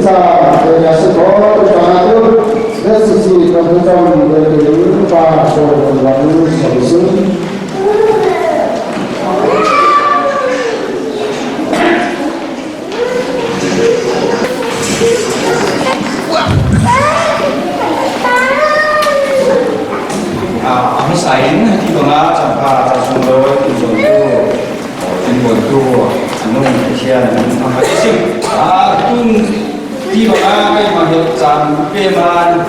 sa ya se ko to na to this is the from the pa so one solution sain di tengah campa casumbo timbul anung kesian apa sih tun di tengah kai mahir jam peman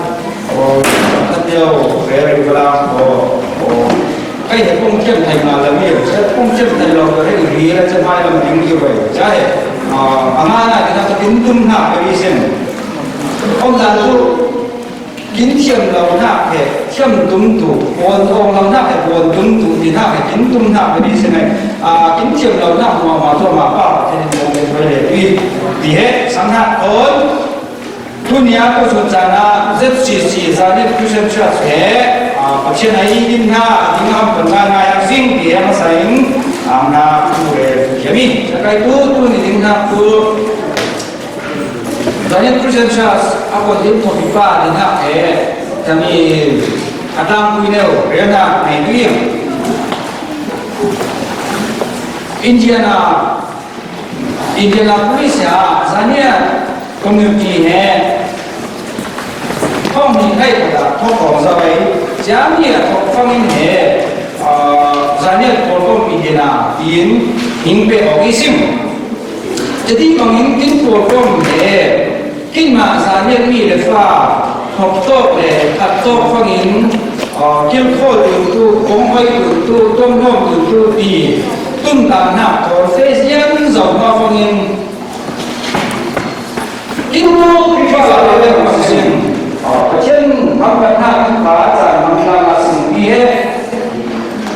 katio very gelang kai he pung kem thai ma la mi se pung kem thai lo re ri la cha mai lam ding ki wei cha he amana kita tin tum na ka sen ông già tu kính thiêm lâu nạp hệ thiêm tung tụ ôn ông lâu nạp hệ ôn tung tụ thì nạp hệ kính tung nạp cái đi thế này kính thiêm lâu nạp mà thôi mà bảo thế nên mình phải để đi thì hết sáng hạn ôn thu nhà có số trả là rất chỉ ra đi cứ xem chưa thế ở trên này in ha in ham phần nga ngày sinh thì em sáng na tu về hiểu đi cái tu thì in ha tu Dahil Christian Church ako din to pipa din ha kami atang kuineo kaya na naibigyan Indianapolis ya zanya community he không nhìn thấy là không có sao vậy giá như là không phong in he zanya cổ Indiana in pe ogisim jadi mangin kin cổ he kinh mà giá nhân mi để pha học tốt để thật tốt phong in kiên khô từ tu công hơi từ tu tôm hom từ tu thì tung tạm nạp có phê diễn dòng hoa phong in kinh đô khi pha là để học sinh trên học vật hạng khá giải bằng là sinh đi hết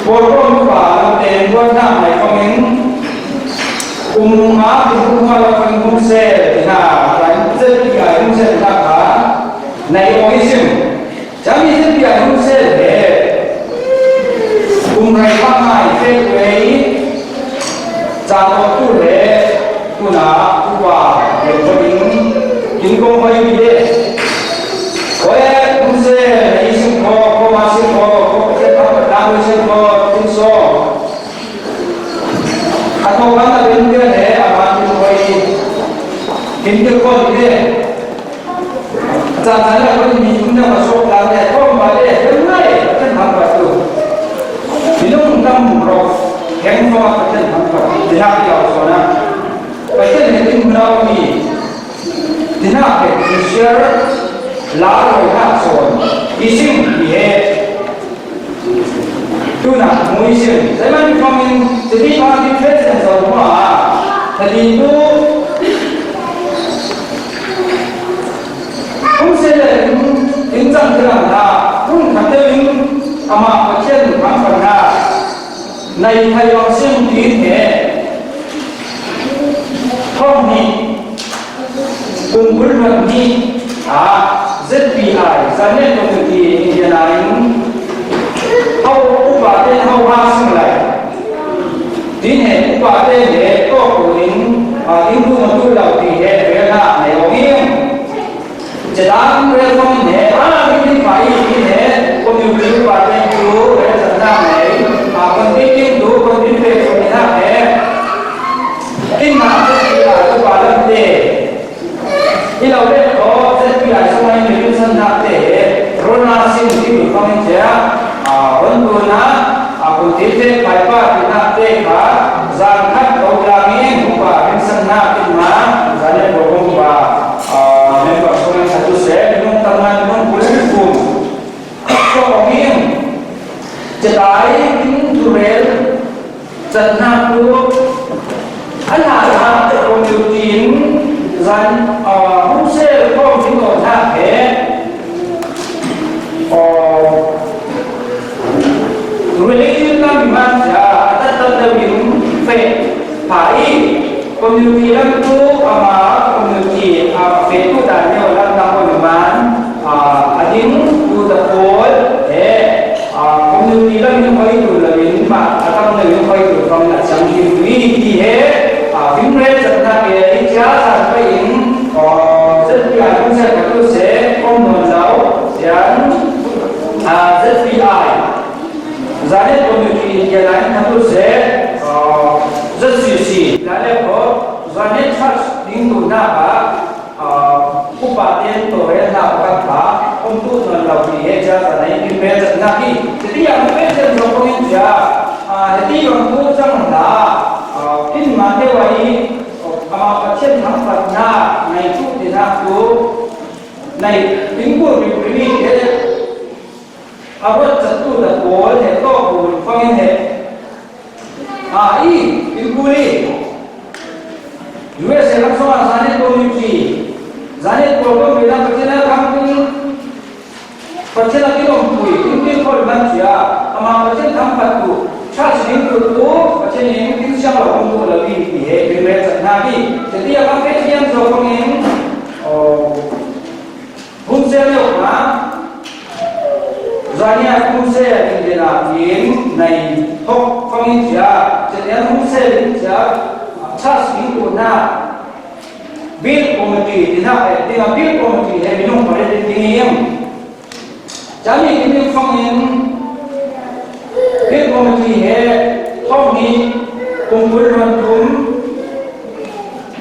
bộ công và làm tiền quân hạng này phong in má thì cũng hoa là phong in xe thì là rất là những sự ta cả này có cái gì chẳng như rất là những sự để cùng ngày qua ngày phê với cha có tu lễ tu na tu hòa để cho những công vai đi đấy có những sự này sinh có mà sinh có cái pháp luật đang sinh có tin so à thôi bạn là bên kia để bạn tu vai kiến thức con thế, chẳng hạn là có những chúng ta mà số làm để không mà để đứng ngay trên hàng vật tử, thì lúc chúng ta mù rồi, kén hoa trên hàng vật thì hai điều số nào, vậy thế này chúng ta thì nào phải share lá rồi hạ số, ý sinh thì hết, tu nào muốn ý sinh, thế mà chúng mình chỉ đi qua cái phép sinh rồi mà, thì tu không sẽ là những dân thế nào là không phải những mà ở trên bằng phần là này thầy học sinh tí thế không thì cùng với luận đi rất bị hại ra nên có thực thì hiện nay hậu u bà tên hậu hoa sinh lại tí này u bà tên để có của những thu mà tu đầu thì hệ về là này có nghiêng Jadang reform ini, ini baik ini, komisi partai itu, tentang ini, penting itu, penting pemerintah ini masuk ke dalam deh. Ini orang kau setiap semua ini bisa nanti, ronasi itu pemerintah, bentuna, penting apa nanti zakat kau lagi, bukan senang cuma, jadi berubah. Member seorang satu saya dengan tangan dengan berhukum. Kemudian jadai turel jannah tu anak kemudian dan musel komputer tak religion kami macam ada terbiung faith hari kemudian tu community Facebook dan yang dalam teman ading udah pol community lang yung koi tu labin ma atang na yung koi tu kong na sang hindi di he vimre chatna ke icha sa pain tu sẽ rất xì là lẽ có ra nên phát tiếng tu na cả cụ bà tiên tổ hệ nào các bà ông tu là lâu thì hệ ra là này đi về rất na đi thì yang về rất nhiều công việc ra thì yang tu rằng là in mà thế vậy mà trên thắng Phật na này tu thì na tu này tiếng của mình quý vị thế apa satu dah boleh he to boleh faham he ini boleh juga saya langsung asal community zane program bila percaya kami percaya kita umpui ini kalau manusia ama percaya tempat tu charge ini tu percaya ini kita siapa untuk lebih he bila nabi jadi apa yang sokong ini bungsa lewat Zania cũng sẽ đi làm những này học phong in chia cho nên cũng sẽ đi chia cha sinh của na biết committee thì na phải đi làm biết committee hay mình không phải đi kinh nghiệm chẳng như cái phong in biết committee hay phong in cùng với luận thum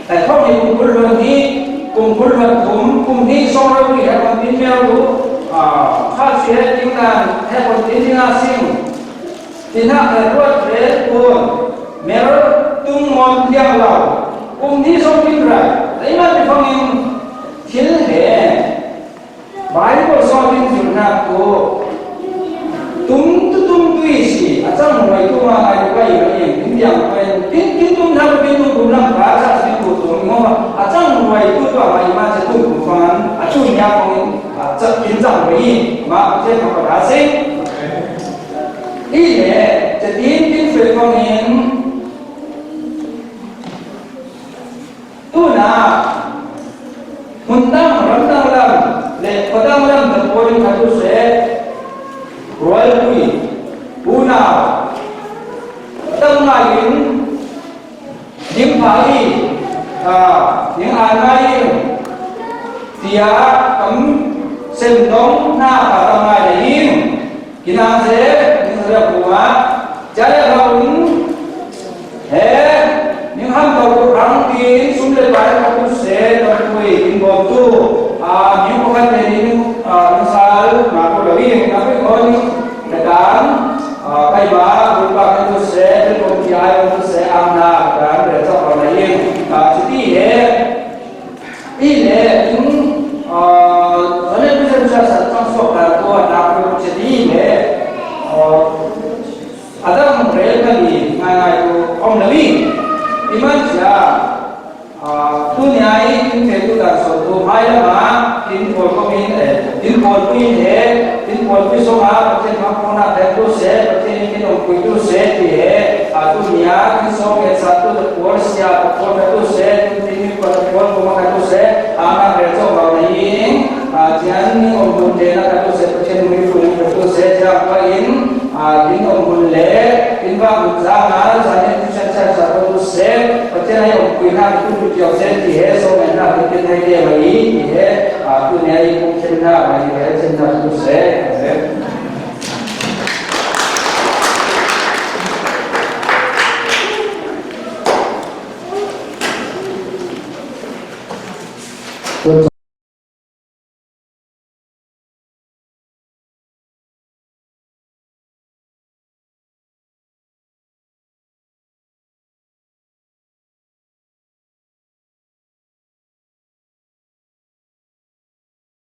tại phong in cùng với luận thi cùng với luận thum cùng thi xong rồi thì làm tin mail luôn phát triển chúng ta theo một tín hiệu sinh thì nó là rất dễ buồn mẹ nó tung mòn theo lòng cùng đi xong kinh rồi đấy mà thì phong in thiên hệ bài của so kinh chúng ta của tung tùy sĩ ở trong một tu mà ai cũng vậy vậy những điểm quen tin tung tham tin tung cũng làm phá ra sự của chúng ngon ở trong một tu tọa mà ima sẽ tung cũng phán ở chỗ nhà phong in rất kiến trọng với mà trên học đá sinh ý lẽจะtin về phong in tu na hun tam ram tam lam le padam ram tập bồi khát tu sẽ rồi quy u nào tâm mai những phải những ai mai thì cấm xem đóng na và tâm mai để im kỹ năng dễ những sự của trái lại là những thế những ham cầu của răng kín xuống lên bài của tu sẽ đòi quỳ những bom tu những khó khăn này những sao mà có được yên các cái con đại cán cây bá vượt qua cái tu sẽ đến công ty ai tu sẽ am na cán để cho vào này yên chỉ tí lệ những vấn đề bây giờ sẽ trong số là tôi làm được chỉ tí lệ ada mereka lagi ngai tu om nabi iman sia dunia ini itu dah suatu hal mana tin pol komin tin pol pin tin pol pin so macam mana tentu se macam ini orang kudu se dunia ini so ke satu pol sia pol itu se tin pol cuma itu se anak mereka bawa ini jangan ni orang benda itu se macam ini itu se siapa ini दिन उम्पुले दिन बा मुजाना जाने तुझे सत्तर से बच्चे नहीं उम्पुना तू तुझे से दिए सो में ना तुझे नहीं दे भाई ये तू नहीं उम्पुना भाई है चिंता तुझसे Good.